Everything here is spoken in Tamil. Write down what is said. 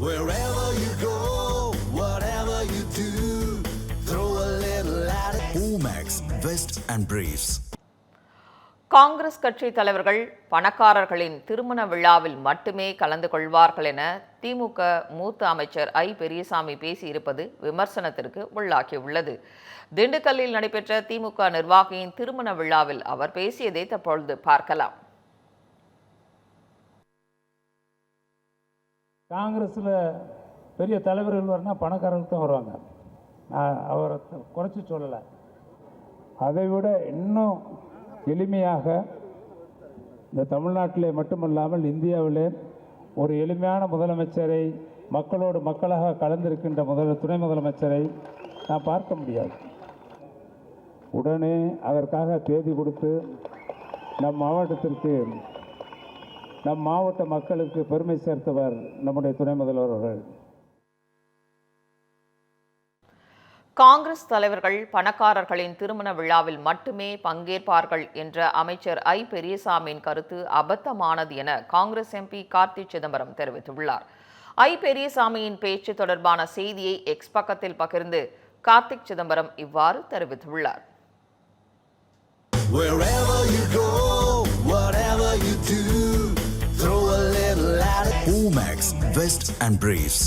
Wherever you go, whatever you do, throw a little at it. Omax, Vest and Briefs. Congress கட்சி தலைவர்கள் பணக்காரர்களின் திருமண விழாவில் மட்டுமே கலந்து கொள்வார்கள் என திமுக மூத்த அமைச்சர் ஐ பெரியசாமி பேசியிருப்பது விமர்சனத்திற்கு உள்ளாகியுள்ளது. திண்டுக்கல்லில் நடைபெற்ற திமுக நிர்வாகியின் திருமண விழாவில் அவர் பேசியதை தற்பொழுது பார்க்கலாம். காங்கிரஸில் பெரிய தலைவர்கள் வரனா பணக்காரர்கள் தான் வருவாங்க. அவரை குறைச்சி சொல்லலை. அதை விட இன்னும் எளிமையாக இந்த தமிழ்நாட்டிலே மட்டுமல்லாமல் இந்தியாவிலே ஒரு எளிமையான முதலமைச்சரை, மக்களோடு மக்களாக கலந்திருக்கின்ற துணை முதலமைச்சரை நான் பார்க்க முடியாது. உடனே அதற்காக தேதி கொடுத்து நம் மாவட்ட மக்களுக்கு பெருமை சேர்த்தவர் நம்முடைய துணை முதல்வர் அவர்கள். காங்கிரஸ் தலைவர்கள் பணக்காரர்களின் திருமண விழாவில் மட்டுமே பங்கேற்பார்கள் என்ற அமைச்சர் ஐ பெரியசாமியின் கருத்து அபத்தமானது என காங்கிரஸ் எம்பி கார்த்தி சிதம்பரம் தெரிவித்துள்ளார். ஐ பெரியசாமியின் பேச்சு தொடர்பான செய்தியை எக்ஸ் பக்கத்தில் பகிர்ந்து கார்த்திக் சிதம்பரம் இவ்வாறு தெரிவித்துள்ளார். Omax, Vest and Briefs.